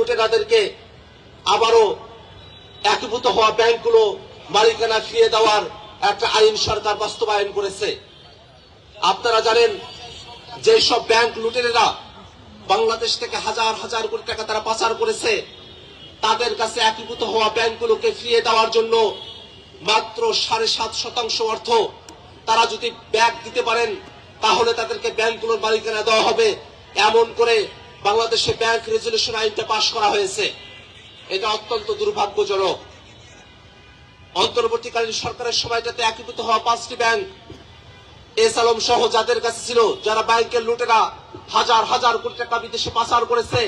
লুটেরাদেরকে আবারও একীভূত হওয়া ব্যাংকগুলো মালিকানা ফিরিয়ে দেওয়ার একটা আইন সরকার বাস্তবায়ন করেছে। আপনারা জানেন যে সব ব্যাংক লুটেরেরা বাংলাদেশ থেকে হাজার হাজার কোটি টাকা তারা পাচার করেছে, তাদের কাছে একীভূত হওয়া ব্যাংকগুলোকে ফিরিয়ে দেওয়ার জন্য মাত্র 7.5% অর্থ তারা যদি ব্যাংক দিতে পারেন তাহলে তাদেরকে ব্যাংকগুলোর মালিকানা দেওয়া হবে, এমন করে বাংলাদেশে ব্যাংক রেজুলেশন আইনটা পাশ করা হয়েছে। এটা অত্যন্ত দুর্ভাগ্যজনক। অন্তর্বর্তীকালীন সরকারের সময়টাতে একীভূত হওয়া 5টি ব্যাংক এস আলম সহ যাদের কাছে ছিল, যারা ব্যাংকের লুটেরা হাজার হাজার কোটি টাকা বিদেশে পাচার করেছে,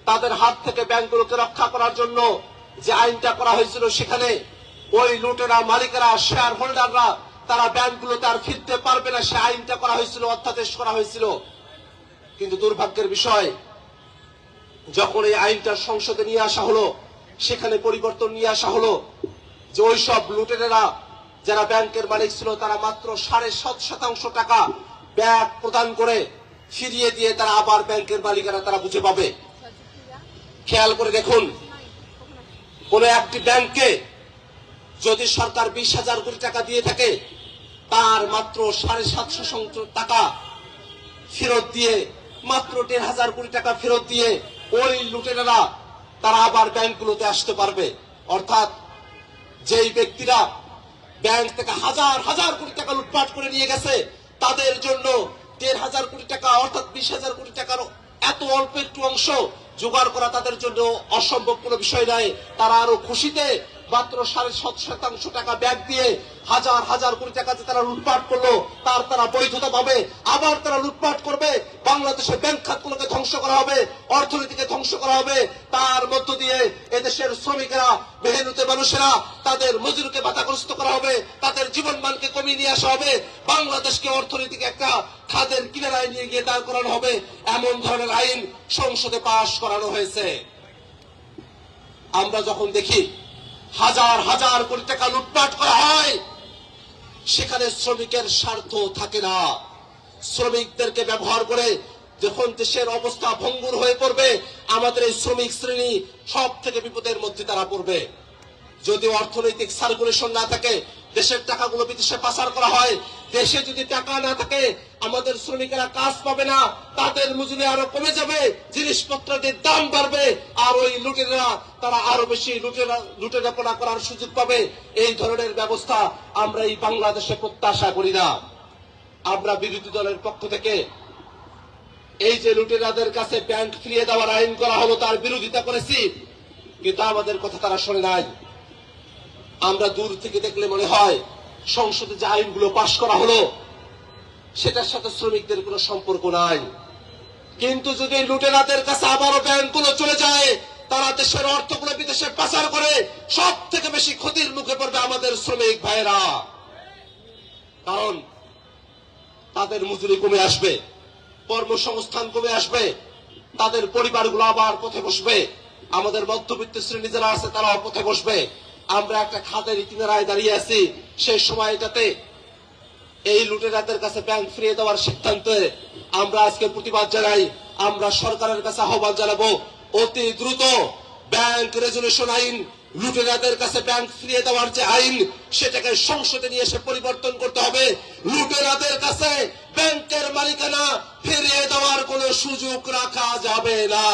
তাদের হাত থেকে ব্যাংকগুলোকে রক্ষা করার জন্য যে আইনটা করা হয়েছিল, সেখানে ওই লুটেরা মালিকেরা শেয়ার হোল্ডাররা তারা ব্যাংকগুলোতে আর ফিরতে পারবে না, সে আইনটা করা হয়েছিল, অধ্যাদেশ করা হয়েছিল। কিন্তু দুর্ভাগ্যের বিষয়, যখন এই আইনটা সংসদে নিয়ে আসা হলো, সেখানে পরিবর্তন নিয়ে আসা হলো যে ওই সব লুটেরেরা যারা ব্যাংকের মালিক ছিল তারা মাত্র 7.5% টাকা ব্যাংক প্রদান করে ফিরিয়ে দিয়ে তারা আবার ব্যাংকের মালিকানা তারা বুঝে পাবে। খেয়াল করে দেখুন, কোন একটি ব্যাংকে যদি সরকার 20,000 কোটি টাকা দিয়ে থাকে, তার মাত্র 750 টাকা ফেরত দিয়ে, মাত্র 1,500 কোটি টাকা ফেরত দিয়ে ওই লুটেরারা তারা আবার ব্যাংকগুলোতে আসতে পারবে। অর্থাৎ যেই ব্যক্তিরা ব্যাংক থেকে হাজার হাজার কোটি টাকা লুটপাট করে নিয়ে গেছে, তাদের জন্য 1,500 কোটি টাকা অর্থাৎ 20,000 কোটি টাকার এত অল্প একটু অংশ জোগাড় করা তাদের জন্য অসম্ভব কোনো বিষয় নয়। তারা আরো খুশিতে মাত্র 7.5% টাকা ব্যাংক দিয়ে হাজার হাজার কোটি টাকা যে তারা লুটপাট করলো তার তারা বৈধতা পাবে, আবার তারা লুটপাট করবে, বাংলাদেশের ব্যাংক খাতগুলোকে ধ্বংস করা হবে, অর্থনীতিকে ধ্বংস করা হবে। তার মধ্য দিয়ে এদেশের শ্রমিকেরা, মেহনতি মানুষেরা, তাদের মজুরিকে বাধাগ্রস্ত করা হবে, তাদের জীবনমানকে কমিয়ে নিয়ে আসা হবে, বাংলাদেশকে অর্থনীতিকে একটা খাদের কিনারায় নিয়ে গিয়ে দাঁড় করানো হবে। এমন ধরনের আইন সংসদে পাশ করানো হয়েছে। আমরা যখন দেখি হাজার হাজার কোটি টাকা লুটপাট করা হয়, সেখানে শ্রমিকের স্বার্থ থাকে না। শ্রমিকদেরকে ব্যবহার করে যখন দেশের অবস্থা ভঙ্গুর হয়ে পড়বে, আমাদের এই শ্রমিক শ্রেণী সব থেকে বিপদের মধ্যে তারা পড়বে। যদি অর্থনৈতিক সার্কুলেশন না থাকে, দেশের টাকাগুলো বিদেশে পাচার করা হয়, দেশে যদি টাকা না থাকে আমাদের শ্রমিকেরা কাজ পাবে না, তাদের মজুরি আরো কমে যাবে, জিনিসপত্রের দাম বাড়বে, আর ওই লুটেরা তারা আরো বেশি লুটেরাপনা করার সুযোগ পাবে। এই ধরনের ব্যবস্থা আমরা এই বাংলাদেশে প্রত্যাশা করি না। আমরা বিরোধী দলের পক্ষ থেকে এই যে লুটেরাদের কাছে ব্যাংক ফিরিয়ে দেওয়ার আইন করা হলো তার বিরোধিতা করেছি, কিন্তু আমাদের কথা তারা শোনে নাই। আমরা দূর থেকে দেখলে মনে হয় সংসদে যে আইনগুলো পাশ করা হলো সেটার সাথে শ্রমিকদের কোনো সম্পর্ক নাই। কিন্তু যদি লুটেরাদের কাছে আবারও ব্যাংকগুলো চলে যায়, তারা দেশের অর্থগুলো বিদেশে পাচার করে, সব থেকে বেশি ক্ষতির মুখে পড়বে আমাদের শ্রমিক ভাইয়েরা। কারণ তাদের মজুরি কমে আসবে, কর্মসংস্থান কমে আসবে, তাদের পরিবারগুলো আবার পথে বসবে, আমাদের মধ্যবিত্ত শ্রেণী যারা আছে তারাও পথে বসবে। আমরা একটা খাদের কিনারায় দাঁড়িয়ে আছি, সেই সময়টাতে এই লুটেরাদের কাছে ব্যাংক ফিরিয়ে দেওয়ার সিদ্ধান্তে আমরা আজকে প্রতিবাদ জানাই। আমরা সরকারের কাছে আহ্বান জানাবো, অতি দ্রুত ব্যাংক রেজুলেশন আইন, লুটেরাদের কাছে ব্যাংক ফিরিয়ে দেওয়ার যে আইন, সেটাকে সংসদে নিয়ে এসে পরিবর্তন করতে হবে। লুটেরাদের কাছে ব্যাংকের মালিকানা ফিরিয়ে দেওয়ার কোনো সুযোগ রাখা যাবে না।